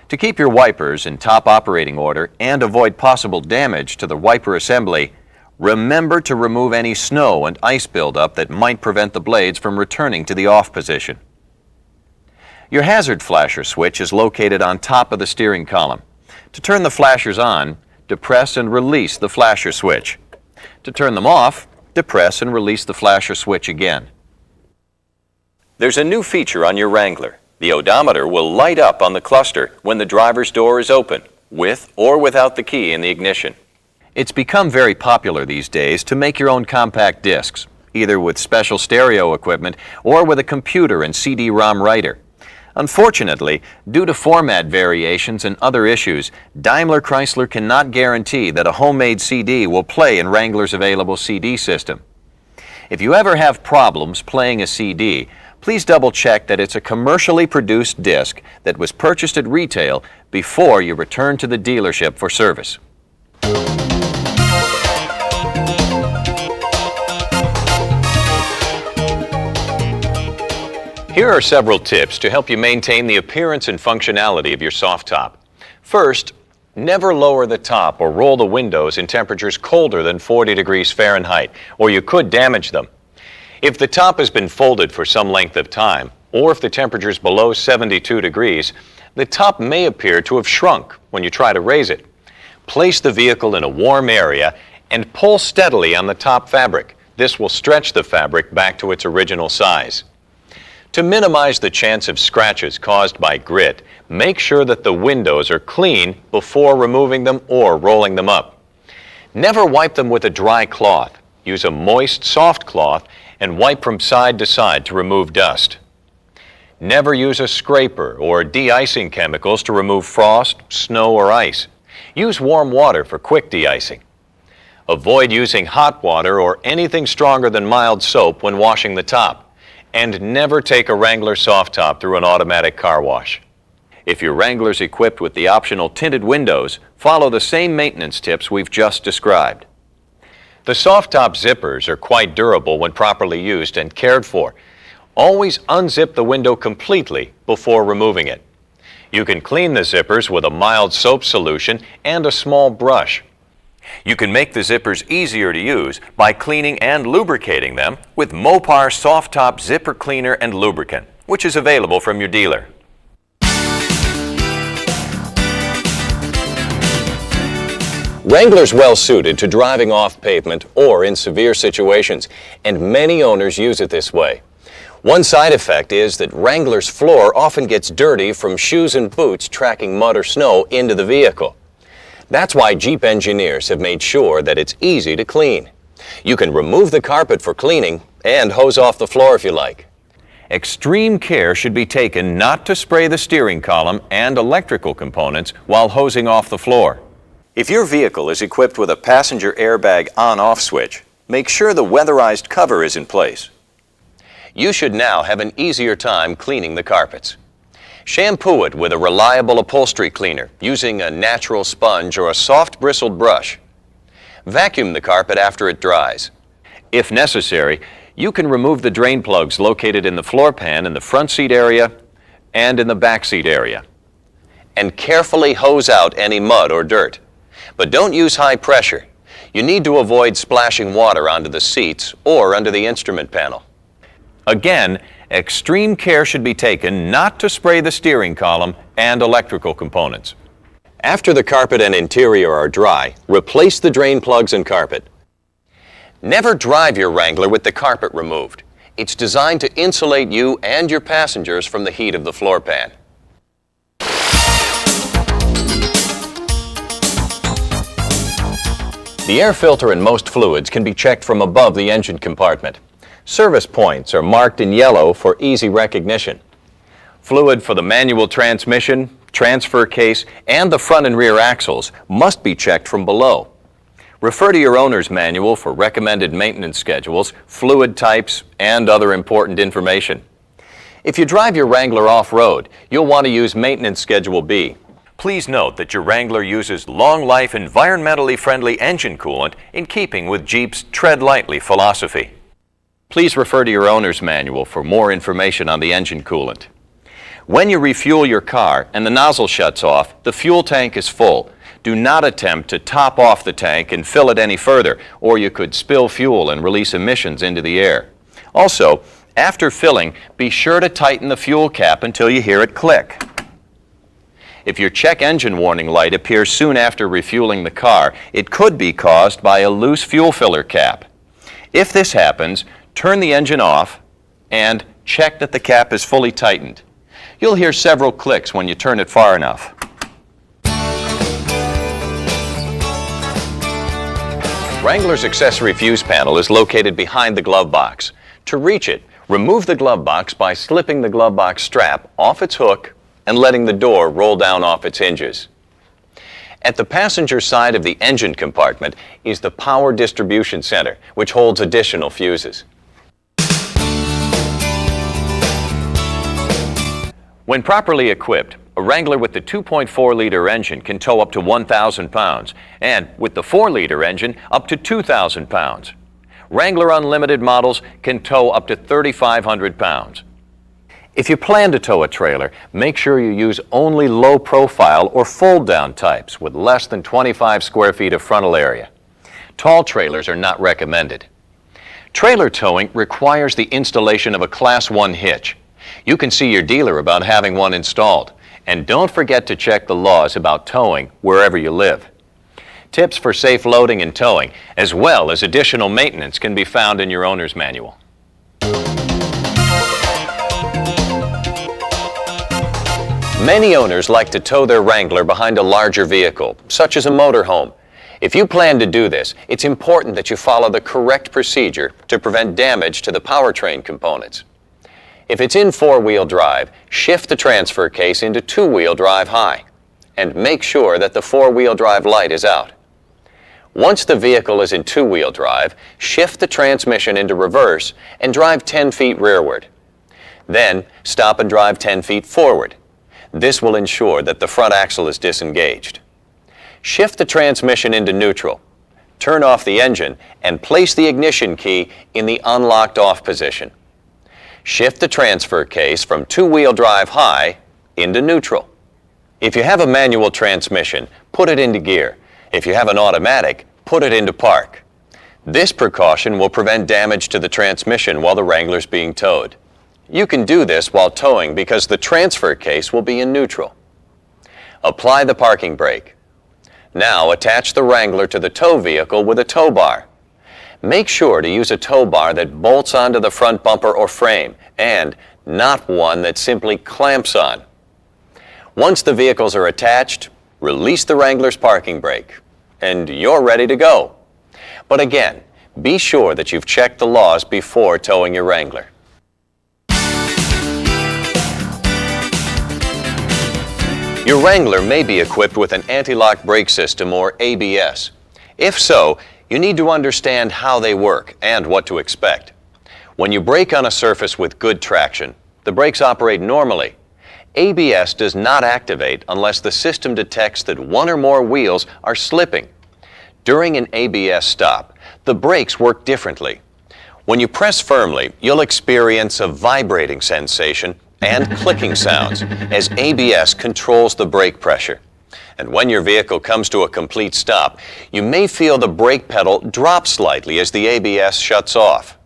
To keep your wipers in top operating order and avoid possible damage to the wiper assembly, remember to remove any snow and ice buildup that might prevent the blades from returning to the off position. Your hazard flasher switch is located on top of the steering column. To turn the flashers on, depress and release the flasher switch. To turn them off, depress and release the flasher switch again. There's a new feature on your Wrangler. The odometer will light up on the cluster when the driver's door is open, with or without the key in the ignition. It's become very popular these days to make your own compact discs, either with special stereo equipment or with a computer and CD-ROM writer. Unfortunately, due to format variations and other issues, Daimler-Chrysler cannot guarantee that a homemade CD will play in Wrangler's available CD system. If you ever have problems playing a CD, please double-check that it's a commercially produced disc that was purchased at retail before you return to the dealership for service. Here are several tips to help you maintain the appearance and functionality of your soft top. First, never lower the top or roll the windows in temperatures colder than 40 degrees Fahrenheit, or you could damage them. If the top has been folded for some length of time, or if the temperature is below 72 degrees, the top may appear to have shrunk when you try to raise it. Place the vehicle in a warm area and pull steadily on the top fabric. This will stretch the fabric back to its original size. To minimize the chance of scratches caused by grit, make sure that the windows are clean before removing them or rolling them up. Never wipe them with a dry cloth. Use a moist, soft cloth and wipe from side to side to remove dust. Never use a scraper or de-icing chemicals to remove frost, snow, or ice. Use warm water for quick de-icing. Avoid using hot water or anything stronger than mild soap when washing the top. And never take a Wrangler soft top through an automatic car wash. If your Wrangler's equipped with the optional tinted windows, follow the same maintenance tips we've just described. The soft top zippers are quite durable when properly used and cared for. Always unzip the window completely before removing it. You can clean the zippers with a mild soap solution and a small brush. You can make the zippers easier to use by cleaning and lubricating them with Mopar Soft Top Zipper Cleaner and Lubricant, which is available from your dealer. Wrangler's well suited to driving off pavement or in severe situations, and many owners use it this way. One side effect is that Wrangler's floor often gets dirty from shoes and boots tracking mud or snow into the vehicle. That's why Jeep engineers have made sure that it's easy to clean. You can remove the carpet for cleaning and hose off the floor if you like. Extreme care should be taken not to spray the steering column and electrical components while hosing off the floor. If your vehicle is equipped with a passenger airbag on-off switch, make sure the weatherized cover is in place. You should now have an easier time cleaning the carpets. Shampoo it with a reliable upholstery cleaner using a natural sponge or a soft bristled brush. Vacuum the carpet after it dries. If necessary, you can remove the drain plugs located in the floor pan in the front seat area and in the back seat area. And carefully hose out any mud or dirt. But don't use high pressure. You need to avoid splashing water onto the seats or under the instrument panel. Again, extreme care should be taken not to spray the steering column and electrical components. After the carpet and interior are dry, replace the drain plugs and carpet. Never drive your Wrangler with the carpet removed. It's designed to insulate you and your passengers from the heat of the floor pan. The air filter in most fluids can be checked from above the engine compartment. Service points are marked in yellow for easy recognition. Fluid for the manual transmission, transfer case, and the front and rear axles must be checked from below. Refer to your owner's manual for recommended maintenance schedules, fluid types, and other important information. If you drive your Wrangler off-road, you'll want to use Maintenance Schedule B. Please note that your Wrangler uses long-life, environmentally friendly engine coolant in keeping with Jeep's Tread Lightly philosophy. Please refer to your owner's manual for more information on the engine coolant. When you refuel your car and the nozzle shuts off, the fuel tank is full. Do not attempt to top off the tank and fill it any further, or you could spill fuel and release emissions into the air. Also, after filling, be sure to tighten the fuel cap until you hear it click. If your check engine warning light appears soon after refueling the car, it could be caused by a loose fuel filler cap. If this happens, turn the engine off and check that the cap is fully tightened. You'll hear several clicks when you turn it far enough. Wrangler's accessory fuse panel is located behind the glove box. To reach it, remove the glove box by slipping the glove box strap off its hook and letting the door roll down off its hinges. At the passenger side of the engine compartment is the power distribution center, which holds additional fuses. When properly equipped, a Wrangler with the 2.4-liter engine can tow up to 1,000 pounds, and with the 4-liter engine, up to 2,000 pounds. Wrangler Unlimited models can tow up to 3,500 pounds. If you plan to tow a trailer, make sure you use only low-profile or fold-down types with less than 25 square feet of frontal area. Tall trailers are not recommended. Trailer towing requires the installation of a Class 1 hitch. You can see your dealer about having one installed. And don't forget to check the laws about towing wherever you live. Tips for safe loading and towing, as well as additional maintenance, can be found in your owner's manual. Many owners like to tow their Wrangler behind a larger vehicle, such as a motorhome. If you plan to do this, it's important that you follow the correct procedure to prevent damage to the powertrain components. If it's in four-wheel drive, shift the transfer case into two-wheel drive high, and make sure that the four-wheel drive light is out. Once the vehicle is in two-wheel drive, shift the transmission into reverse and drive 10 feet rearward. Then, stop and drive 10 feet forward. This will ensure that the front axle is disengaged. Shift the transmission into neutral. Turn off the engine and place the ignition key in the unlocked off position. Shift the transfer case from two-wheel drive high into neutral. If you have a manual transmission, put it into gear. If you have an automatic, put it into park. This precaution will prevent damage to the transmission while the Wrangler's being towed. You can do this while towing because the transfer case will be in neutral. Apply the parking brake. Now attach the Wrangler to the tow vehicle with a tow bar. Make sure to use a tow bar that bolts onto the front bumper or frame and not one that simply clamps on. Once the vehicles are attached, release the Wrangler's parking brake, and you're ready to go. But again, be sure that you've checked the laws before towing your Wrangler. Your Wrangler may be equipped with an anti-lock brake system or ABS. If so, you need to understand how they work and what to expect. When you brake on a surface with good traction, the brakes operate normally. ABS does not activate unless the system detects that one or more wheels are slipping. During an ABS stop, the brakes work differently. When you press firmly, you'll experience a vibrating sensation and clicking sounds as ABS controls the brake pressure. And when your vehicle comes to a complete stop, you may feel the brake pedal drop slightly as the ABS shuts off.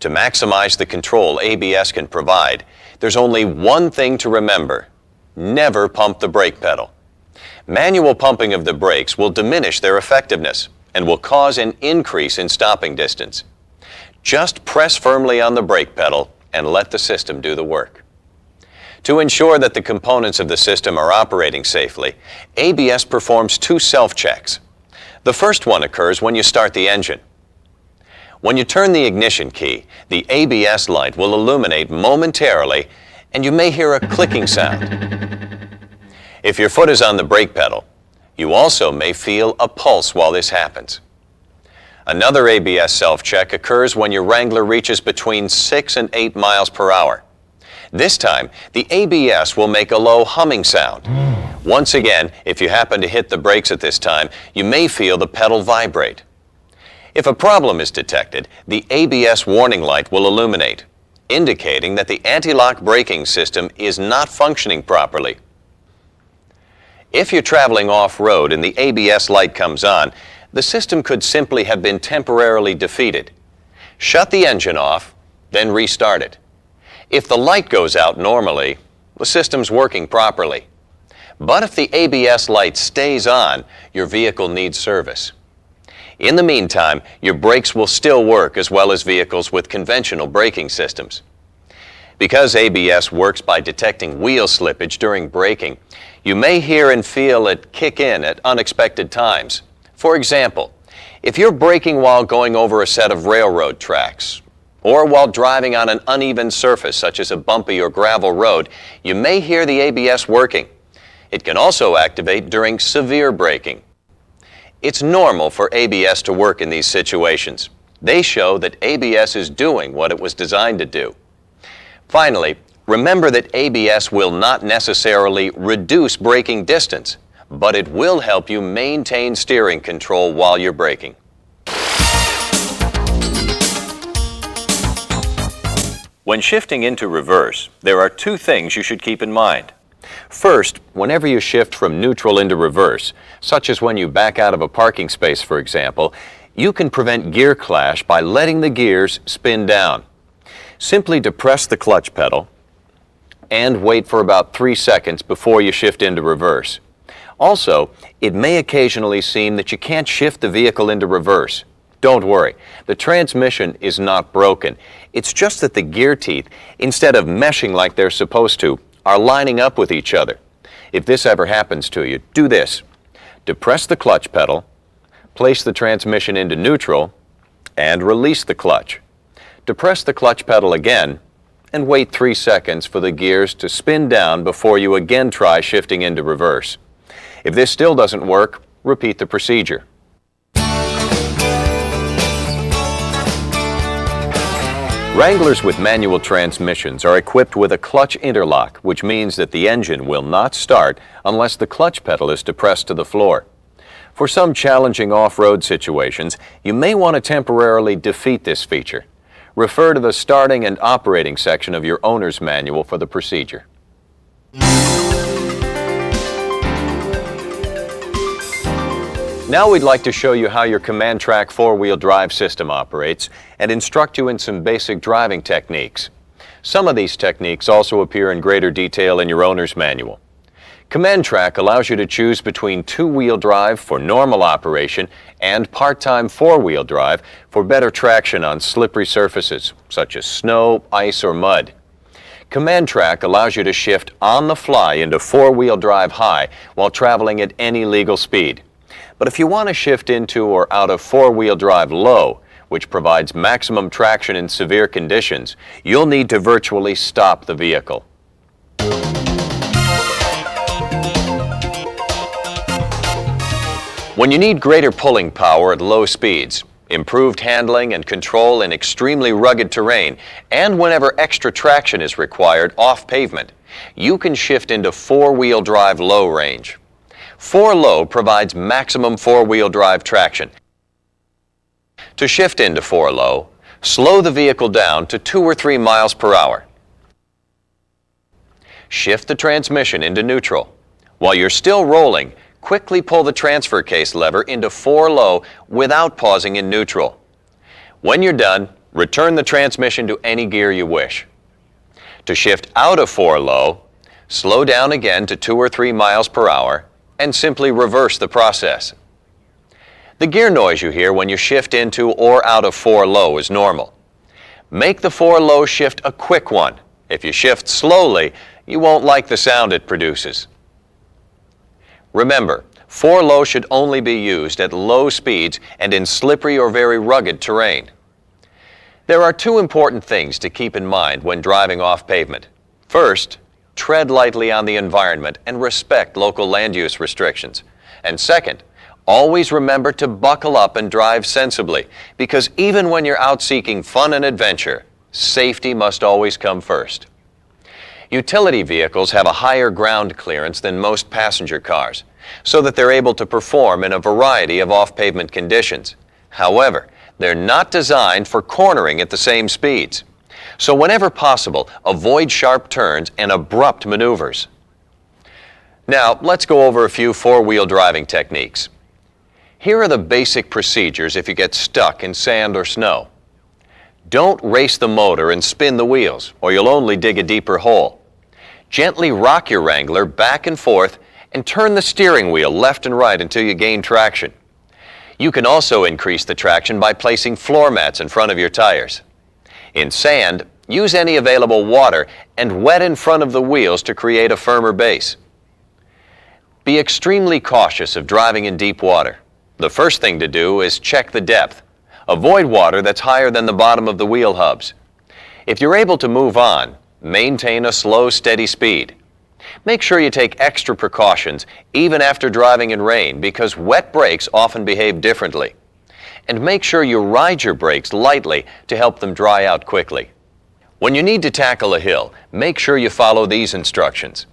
To maximize the control ABS can provide, there's only one thing to remember: never pump the brake pedal. Manual pumping of the brakes will diminish their effectiveness and will cause an increase in stopping distance. Just press firmly on the brake pedal and let the system do the work. To ensure that the components of the system are operating safely, ABS performs two self-checks. The first one occurs when you start the engine. When you turn the ignition key, the ABS light will illuminate momentarily and you may hear a clicking sound. If your foot is on the brake pedal, you also may feel a pulse while this happens. Another ABS self-check occurs when your Wrangler reaches between 6 and 8 miles per hour. This time, the ABS will make a low humming sound. Once again, if you happen to hit the brakes at this time, you may feel the pedal vibrate. If a problem is detected, the ABS warning light will illuminate, indicating that the anti-lock braking system is not functioning properly. If you're traveling off-road and the ABS light comes on, the system could simply have been temporarily defeated. Shut the engine off, then restart it. If the light goes out normally, the system's working properly. But if the ABS light stays on, your vehicle needs service. In the meantime, your brakes will still work as well as vehicles with conventional braking systems. Because ABS works by detecting wheel slippage during braking, you may hear and feel it kick in at unexpected times. For example, if you're braking while going over a set of railroad tracks, or while driving on an uneven surface such as a bumpy or gravel road, you may hear the ABS working. It can also activate during severe braking. It's normal for ABS to work in these situations. They show that ABS is doing what it was designed to do. Finally, remember that ABS will not necessarily reduce braking distance, but it will help you maintain steering control while you're braking. When shifting into reverse, there are two things you should keep in mind. First, whenever you shift from neutral into reverse, such as when you back out of a parking space, for example, you can prevent gear clash by letting the gears spin down. Simply depress the clutch pedal and wait for about 3 seconds before you shift into reverse. Also, it may occasionally seem that you can't shift the vehicle into reverse. Don't worry, the transmission is not broken. It's just that the gear teeth, instead of meshing like they're supposed to, are lining up with each other. If this ever happens to you, do this. Depress the clutch pedal, place the transmission into neutral, and release the clutch. Depress the clutch pedal again, and wait 3 seconds for the gears to spin down before you again try shifting into reverse. If this still doesn't work, repeat the procedure. Wranglers with manual transmissions are equipped with a clutch interlock, which means that the engine will not start unless the clutch pedal is depressed to the floor. For some challenging off-road situations, you may want to temporarily defeat this feature. Refer to the starting and operating section of your owner's manual for the procedure. Now we'd like to show you how your Command-Trac four-wheel drive system operates and instruct you in some basic driving techniques. Some of these techniques also appear in greater detail in your owner's manual. Command-Trac allows you to choose between two-wheel drive for normal operation and part-time four-wheel drive for better traction on slippery surfaces such as snow, ice, or mud. Command-Trac allows you to shift on the fly into four-wheel drive high while traveling at any legal speed. But if you want to shift into or out of four-wheel drive low, which provides maximum traction in severe conditions, you'll need to virtually stop the vehicle. When you need greater pulling power at low speeds, improved handling and control in extremely rugged terrain, and whenever extra traction is required off pavement, you can shift into four-wheel drive low range. 4 low provides maximum four-wheel drive traction. To shift into 4 low, slow the vehicle down to 2 or 3 miles per hour. Shift the transmission into neutral. While you're still rolling, quickly pull the transfer case lever into 4 low without pausing in neutral. When you're done, return the transmission to any gear you wish. To shift out of 4 low, slow down again to 2 or 3 miles per hour and simply reverse the process. The gear noise you hear when you shift into or out of 4 low is normal. Make the 4 low shift a quick one. If you shift slowly, you won't like the sound it produces. Remember, 4 low should only be used at low speeds and in slippery or very rugged terrain. There are 2 important things to keep in mind when driving off pavement. First, tread lightly on the environment and respect local land use restrictions. And second, always remember to buckle up and drive sensibly, because even when you're out seeking fun and adventure, safety must always come first. Utility vehicles have a higher ground clearance than most passenger cars, so that they're able to perform in a variety of off-pavement conditions. However, they're not designed for cornering at the same speeds. So whenever possible, avoid sharp turns and abrupt maneuvers. Now, let's go over a few four-wheel driving techniques. Here are the basic procedures if you get stuck in sand or snow. Don't race the motor and spin the wheels, or you'll only dig a deeper hole. Gently rock your Wrangler back and forth and turn the steering wheel left and right until you gain traction. You can also increase the traction by placing floor mats in front of your tires. In sand, use any available water and wet in front of the wheels to create a firmer base. Be extremely cautious of driving in deep water. The first thing to do is check the depth. Avoid water that's higher than the bottom of the wheel hubs. If you're able to move on, maintain a slow, steady speed. Make sure you take extra precautions even after driving in rain, because wet brakes often behave differently. And make sure you ride your brakes lightly to help them dry out quickly. When you need to tackle a hill, make sure you follow these instructions.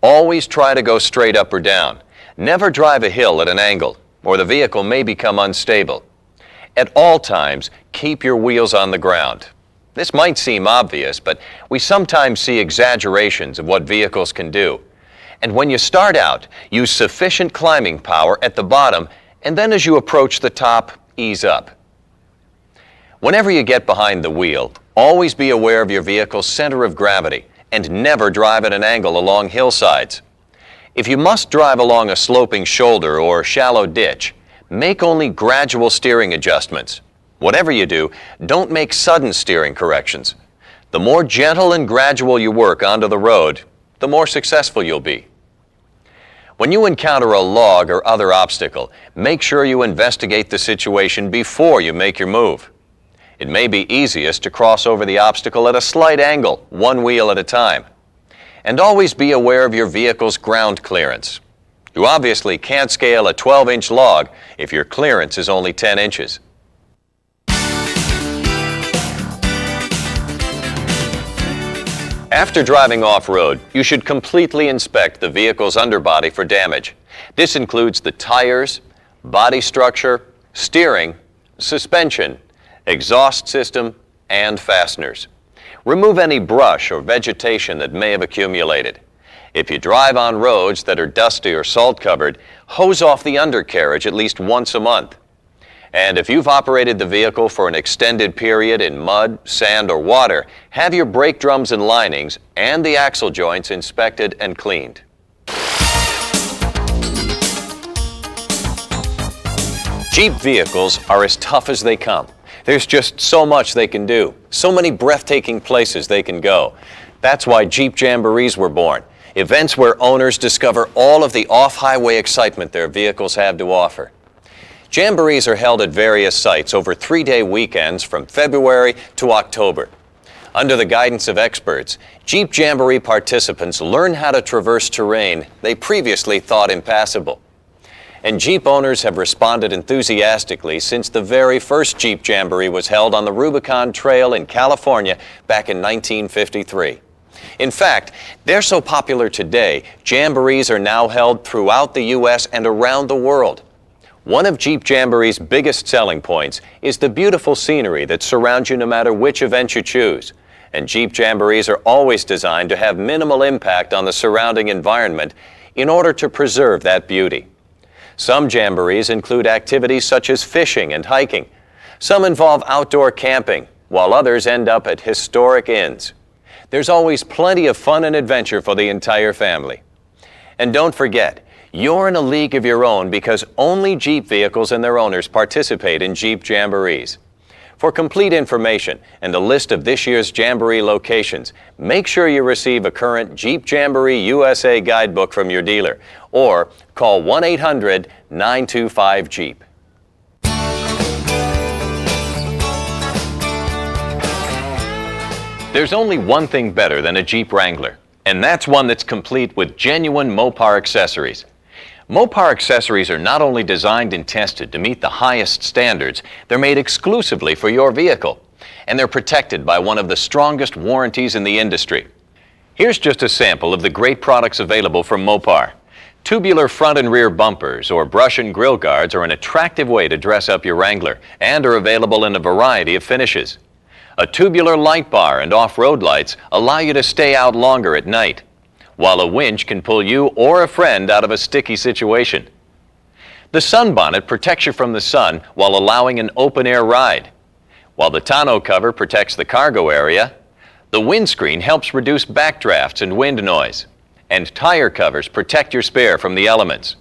Always try to go straight up or down. Never drive a hill at an angle, or the vehicle may become unstable. At all times, keep your wheels on the ground. This might seem obvious, but we sometimes see exaggerations of what vehicles can do. And when you start out, use sufficient climbing power at the bottom, and then as you approach the top, ease up. Whenever you get behind the wheel, always be aware of your vehicle's center of gravity and never drive at an angle along hillsides. If you must drive along a sloping shoulder or shallow ditch, make only gradual steering adjustments. Whatever you do, don't make sudden steering corrections. The more gentle and gradual you work onto the road, the more successful you'll be. When you encounter a log or other obstacle, make sure you investigate the situation before you make your move. It may be easiest to cross over the obstacle at a slight angle, one wheel at a time. And always be aware of your vehicle's ground clearance. You obviously can't scale a 12-inch log if your clearance is only 10 inches. After driving off-road, you should completely inspect the vehicle's underbody for damage. This includes the tires, body structure, steering, suspension, exhaust system, and fasteners. Remove any brush or vegetation that may have accumulated. If you drive on roads that are dusty or salt-covered, hose off the undercarriage at least once a month. And if you've operated the vehicle for an extended period in mud, sand, or water, have your brake drums and linings and the axle joints inspected and cleaned. Jeep vehicles are as tough as they come. There's just so much they can do, so many breathtaking places they can go. That's why Jeep Jamborees were born, events where owners discover all of the off-highway excitement their vehicles have to offer. Jamborees are held at various sites over 3-day weekends from February to October. Under the guidance of experts, Jeep Jamboree participants learn how to traverse terrain they previously thought impassable. And Jeep owners have responded enthusiastically since the very first Jeep Jamboree was held on the Rubicon Trail in California back in 1953. In fact, they're so popular today, Jamborees are now held throughout the U.S. and around the world. One of Jeep Jamboree's biggest selling points is the beautiful scenery that surrounds you no matter which event you choose. And Jeep Jamborees are always designed to have minimal impact on the surrounding environment in order to preserve that beauty. Some Jamborees include activities such as fishing and hiking. Some involve outdoor camping, while others end up at historic inns. There's always plenty of fun and adventure for the entire family. And don't forget, you're in a league of your own because only Jeep vehicles and their owners participate in Jeep Jamborees. For complete information and a list of this year's Jamboree locations, make sure you receive a current Jeep Jamboree USA guidebook from your dealer or call 1-800-925-JEEP. There's only one thing better than a Jeep Wrangler, and that's one that's complete with genuine Mopar accessories. Mopar accessories are not only designed and tested to meet the highest standards, they're made exclusively for your vehicle, and they're protected by one of the strongest warranties in the industry. Here's just a sample of the great products available from Mopar. Tubular front and rear bumpers or brush and grill guards are an attractive way to dress up your Wrangler and are available in a variety of finishes. A tubular light bar and off-road lights allow you to stay out longer at night, while a winch can pull you or a friend out of a sticky situation. The sunbonnet protects you from the sun while allowing an open-air ride, while the tonneau cover protects the cargo area. The windscreen helps reduce backdrafts and wind noise, and tire covers protect your spare from the elements.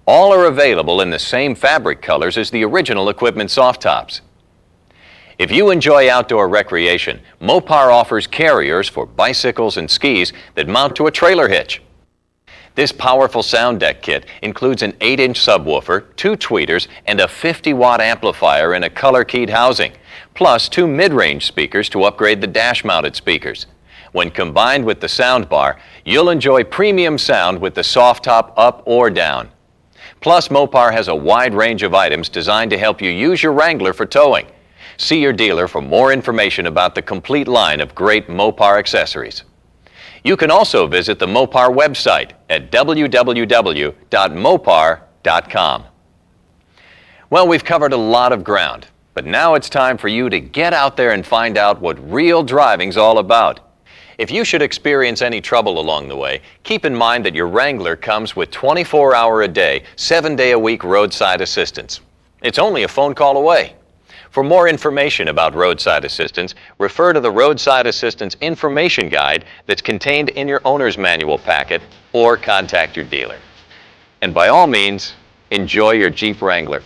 All are available in the same fabric colors as the original equipment soft tops. If you enjoy outdoor recreation, Mopar offers carriers for bicycles and skis that mount to a trailer hitch. This powerful sound deck kit includes an 8-inch subwoofer, 2 tweeters, and a 50-watt amplifier in a color-keyed housing, plus 2 mid-range speakers to upgrade the dash-mounted speakers. When combined with the sound bar, you'll enjoy premium sound with the soft top up or down. Plus, Mopar has a wide range of items designed to help you use your Wrangler for towing. See your dealer for more information about the complete line of great Mopar accessories. You can also visit the Mopar website at www.mopar.com. Well, we've covered a lot of ground, but now it's time for you to get out there and find out what real driving's all about. If you should experience any trouble along the way, keep in mind that your Wrangler comes with 24-hour-a-day, 7-day-a-week roadside assistance. It's only a phone call away. For more information about roadside assistance, refer to the Roadside Assistance Information Guide that's contained in your owner's manual packet or contact your dealer. And by all means, enjoy your Jeep Wrangler.